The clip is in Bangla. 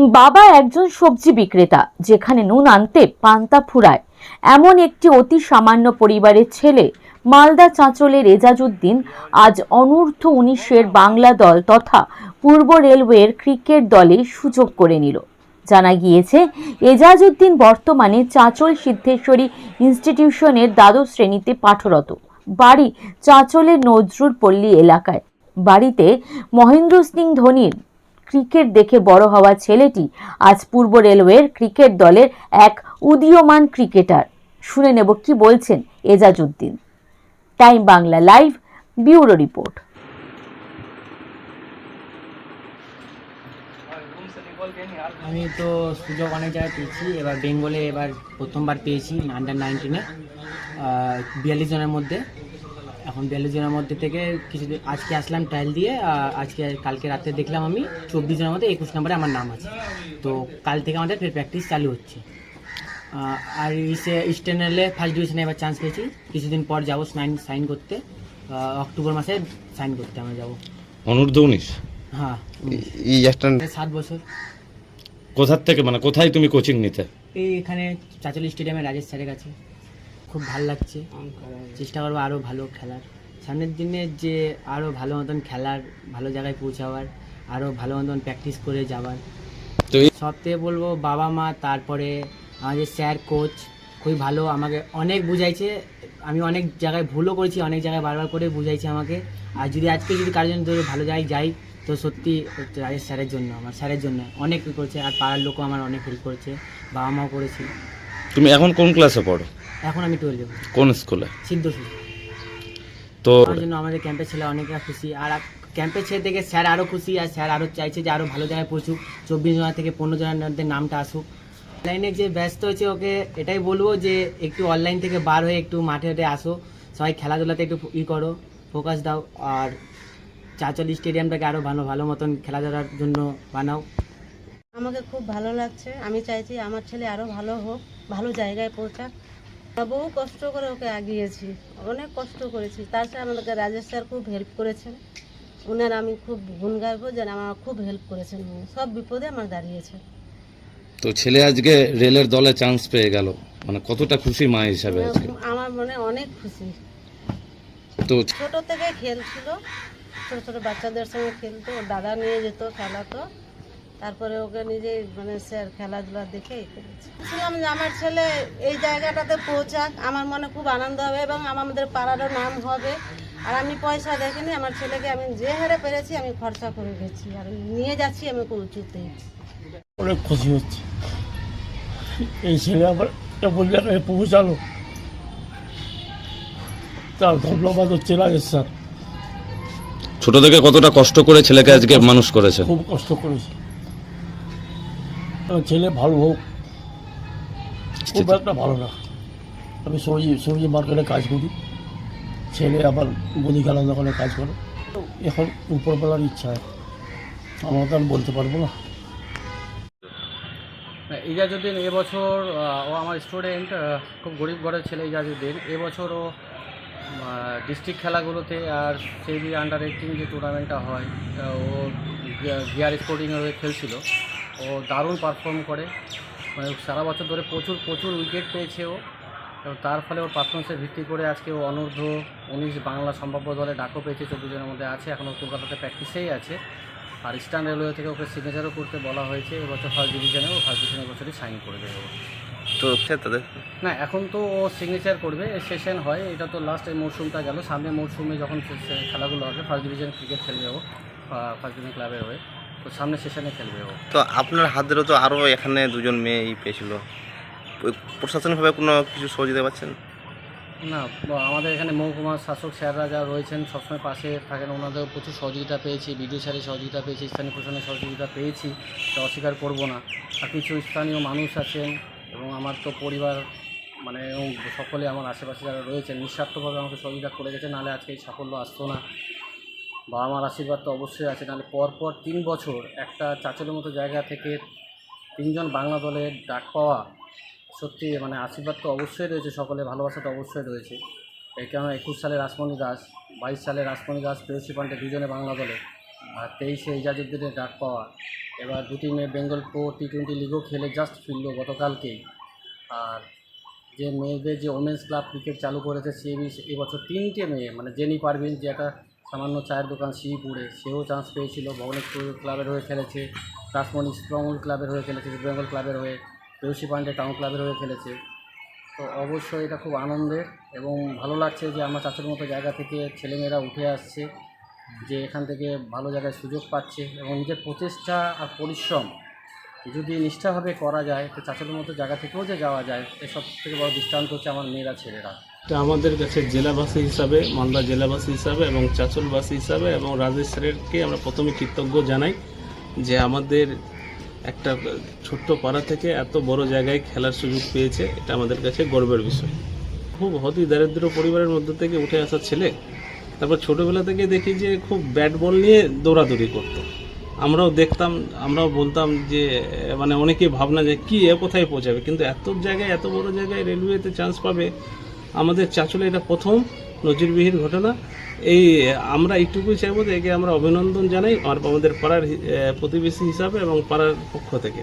বাবা একজন সবজি বিক্রেতা, যেখানে নুন আনতে পান্তা ফুরায় এমন একটি অতি সামান্য পরিবারের ছেলে মালদা চাঁচলের এজাজউদ্দিন আজ অনূর্ধ্ব-19 বাংলা দল তথা পূর্ব রেলওয়ের ক্রিকেট দলে সুযোগ করে নিল। জানা গিয়েছে, এজাজউদ্দিন বর্তমানে চাঁচল সিদ্ধেশ্বরী ইনস্টিটিউশনের দ্বাদশ শ্রেণীতে পাঠরত। বাড়ি চাঁচলের নজরুল পল্লী এলাকায়। বাড়িতে মহেন্দ্র সিং ধোনির ক্রিকেট দেখে বড় হওয়া ছেলেটি আজ পূর্ব রেলওয়ের ক্রিকেট দলের এক উদীয়মান ক্রিকেটার। শুনে নেব কি বলছেন Ejazuddin. Time Bangla live bureau report. আমি তো সুযোগ অনেক জায়গায় পেয়েছি, এবার বেঙ্গলে এবার প্রথমবার পেয়েছি আন্ডার-19-এ 42 জনের মধ্যে। এখন 42 জনের মধ্যে থেকে কিছুদিন আজকে আসলাম ট্রায়াল দিয়ে, কালকে রাতে দেখলাম আমি 24 জনের মধ্যে 21 নম্বরে আমার নাম আছে। তো কাল থেকে আমাদের ফের প্র্যাকটিস চালু হচ্ছে। আর ইস্টার্ন রেলে ফার্স্ট ডিভিশনে এবার চান্স পেয়েছি। কিছুদিন পর যাবো সাইন করতে, অক্টোবর মাসে সাইন করতে আমরা যাবো। অনূর্ধ্ব-19? হ্যাঁ, 7 বছর। কোথার থেকে, মানে কোথায় তুমি কোচিং নিতে? এখানে চাঁচল স্টেডিয়ামে রাজেশ স্যারের কাছে। খুব ভালো লাগছে, চেষ্টা করবো আরও ভালো খেলার, সামনের দিনে যে আরও ভালো মতন খেলার, ভালো জায়গায় পৌঁছাবার, আরও ভালো মতন প্র্যাকটিস করে যাবার। তো সব থেকে বলবো বাবা মা, তারপরে আমাদের স্যার কোচ খুবই ভালো, আমাকে অনেক বুঝাইছে। আমি অনেক জায়গায় ভুলও করেছি, অনেক জায়গায় বারবার করে বুঝাইছে আমাকে। আর যদি আজকে কারোর জন্য ভালো জায়গায় যাই তো সত্যি রাজেশ স্যারের জন্য, আমার স্যারের জন্য অনেক করেছে। আর পাড়ার লোকও আমার অনেক হেল্প করেছে, বাবা মাও করেছে। তুমি এখন কোন ক্লাসে পড়ো? এখন আমি 12 যাবো। কোন স্কুলে? সিদ্ধেশ্বরী। তো আমার জন্য আমাদের ক্যাম্পের ছেলে অনেকটা খুশি, আর ক্যাম্পের ছেলে থেকে স্যার আরও খুশি, আর স্যার আরও চাইছে যে আরও ভালো জায়গায় পৌঁছুক, 24 জন থেকে 15 জনের মধ্যে নামটা আসুক। অনলাইনে যে ব্যস্ত হয়েছে ওকে এটাই বলবো যে একটু অনলাইন থেকে বার হয়ে একটু মাঠে আসো, সবাই খেলাধুলাতে একটু করো, ফোকাস দাও। আর চাঁচল স্টেডিয়ামটাকে আরও ভালো মতন খেলাধুলার জন্য বানাও। আমাকে খুব ভালো লাগছে। আমি চাইছি আমার ছেলে আরও ভালো হোক, ভালো জায়গায় পৌঁছাক। বহু কষ্ট করে ওকে আগিয়েছি, অনেক কষ্ট করেছি। তাছাড়া আমাদেরকে রাজেশ স্যার খুব হেল্প করেছেন, ওনার আমি খুব গুণ গাইবো যে আমার খুব হেল্প করেছেন, সব বিপদে আমার দাঁড়িয়েছে। তো ছেলে আজকে রেলের দলে চান্স পেয়ে গেল, মানে কতটা খুশি মা হিসাবে আজকে? আমার মনে অনেক খুশি। তো ছোট থেকে খেলছিল, ছোট ছোট বাচ্চাদের সঙ্গে খেলতো, ওর দাদা নিয়ে যেত, খেলাতো। তারপরে ওকে নিজে স্যার খেলাধুলা দেখেই করেছে। বলছিলাম যে আমার ছেলে এই জায়গাটাতে পৌঁছাক, আমার মনে খুব আনন্দ হবে এবং আমাদের পাড়ারও নাম হবে। আর আমি পয়সা দেখিনি, আমার ছেলেকে আমি যে হারে পেরেছি আমি খরচা করে গেছি, আর নিয়ে যাচ্ছি আমি খুব উঁচুতে। অনেক খুশি হচ্ছে এই ছেলে আবার এমন জায়গায় পৌঁছালো, তার ধন্যবাদ হচ্ছে রাজেশ স্যার। ছোট থেকে কতটা কষ্ট করে ছেলেকে আজকে মানুষ করেছে? খুব কষ্ট করেছে, ছেলে ভালো হোক। খুব একটা ভালো না, আমি সবজি মার্কেটে কাজ করি, ছেলে আবার মুদিখানা দোকানে কাজ করে। এখন উপরবেলার ইচ্ছা, আমরা তো আর বলতে পারবো না। এজাজউদ্দিন এবছর ও আমার স্টুডেন্ট, খুব গরিব ঘরের ছেলে এজাজউদ্দিন। এবছর ও ডিস্ট্রিক্ট খেলাগুলোতে আর সেই আন্ডার-18 যে টুর্নামেন্টটা হয় ও গিয়ার স্পোর্টিংয়ে হয়ে খেলছিল। ও দারুণ পারফর্ম করে, মানে সারা বছর ধরে প্রচুর উইকেট পেয়েছে ও, এবং তার ফলে ওর পারফরমেন্সের ভিত্তি করে আজকে ও অনূর্ধ্ব-19 বাংলা সম্ভাব্য দলে ডাকও পেয়েছে। 24 জনের মধ্যে আছে, এখনও কলকাতাতে প্র্যাকটিসেই আছে। আর ইস্টার্ন রেলওয়ে থেকে ওকে সিগনেচারও করতে বলা হয়েছে। এবছর ফার্স্ট ডিভিশনে বছরই সাইন করে দেবে। তো তাদের না, এখন তো ও সিগনেচার করবে, সেশন হয়, এটা তো লাস্ট এই মরশুমটা গেল। সামনে মরশুমে যখন খেলাগুলো হবে, ফার্স্ট ডিভিশন ক্রিকেট খেলবে ও, ফার্স্ট ডিভিশন ক্লাবের হয়ে, তো সামনে সেশনে খেলবে ও। তো আপনার হাত ধরেও তো আরও এখানে দুজন মেয়েই পেয়েছিল, প্রশাসনিকভাবে কোনো কিছু সহযোগিতা পাচ্ছেন? না, আমাদের এখানে মহকুমার শাসক স্যাররা যা রয়েছেন সবসময় পাশে থাকেন, ওনাদের প্রচুর সহযোগিতা পেয়েছি, বিডিও স্যারের সহযোগিতা পেয়েছি, স্থানীয় প্রশাসনের সহযোগিতা পেয়েছি, এটা অস্বীকার করবো না। আর কিছু স্থানীয় মানুষ আছেন এবং আমার তো পরিবার, মানে সকলে আমার আশেপাশে যারা রয়েছেন নিঃস্বার্থভাবে আমাকে সহযোগিতা করে গেছে, নাহলে আজকে এই সাফল্য আসতো না। বাবা মার আশীর্বাদ তো অবশ্যই আছে, নাহলে পরপর 3 বছর একটা চাঁচলের মতো জায়গা থেকে 3 জন বাংলা দলের ডাক পাওয়া, সত্যি মানে আশীর্বাদ তো অবশ্যই রয়েছে, সকলে ভালোবাসা তো অবশ্যই রয়েছে। এই কারণে 21 সালে রাসমণি দাস, 22 সালে রাসমণি দাস, প্রেয়সী পান্ডে 2 জনে বাংলা দলে, আর 23-এ এজাজুদ্দিনের ডাক পাওয়া। এবার দুটি মেয়ে বেঙ্গল প্রো টি20 লিগও খেলে জাস্ট ফিরলো গতকালকেই। আর যে মেয়েদের যে ওমেন্স ক্লাব ক্রিকেট চালু করেছে সে এবছর 3টে মেয়ে, মানে জেনি পারভিন যে একটা সামান্য চায়ের দোকান শ্রীপুরে, সেও চান্স পেয়েছিল, ভুবনেশ্বর ক্লাবের হয়ে খেলেছে, রাসমণি স্ট্রংল ক্লাবের হয়ে খেলেছে, বেঙ্গল ক্লাবের হয়ে, পেউসি পান্ডে টাউন ক্লাবের হয়ে খেলেছে। তো অবশ্যই এটা খুব আনন্দের এবং ভালো লাগছে যে আমার চাচুর মতো জায়গা থেকে ছেলেমেয়েরা উঠে আসছে, যে এখান থেকে ভালো জায়গায় সুযোগ পাচ্ছে এবং নিজের প্রচেষ্টা আর পরিশ্রম যদি নিষ্ঠাভাবে করা যায় তো চাচুর মতো জায়গা থেকেও যে যাওয়া যায়, এসব থেকে বড় দৃষ্টান্ত হচ্ছে আমার মেয়েরা ছেলেরা। এটা আমাদের কাছে জেলাবাসী হিসাবে, মালদা জেলাবাসী হিসাবে এবং চাঁচলবাসী হিসাবে এবং রাজেশ স্যারেরকে আমরা প্রথমে কৃতজ্ঞ জানাই যে আমাদের একটা ছোট্ট পাড়া থেকে এত বড় জায়গায় খেলার সুযোগ পেয়েছে। এটা আমাদের কাছে গর্বের বিষয়। খুব অতি দারিদ্র পরিবারের মধ্যে থেকে উঠে আসা ছেলে, তারপর ছোটোবেলা থেকে দেখি যে খুব ব্যাট বল নিয়ে দৌড়াদৌড়ি করতো। আমরাও দেখতাম, আমরাও বলতাম যে মানে অনেকেই ভাবনা যে কী এ কোথায় পৌঁছাবে, কিন্তু এত জায়গায়, এত বড় জায়গায় রেলওয়েতে চান্স পাবে আমাদের চাঁচলে এটা প্রথম নজিরবিহীন ঘটনা। এই আমরা এইটুকুই চাইবো যে একে আমরা অভিনন্দন জানাই আমাদের পাড়ার প্রতিবেশী হিসাবে এবং পাড়ার পক্ষ থেকে।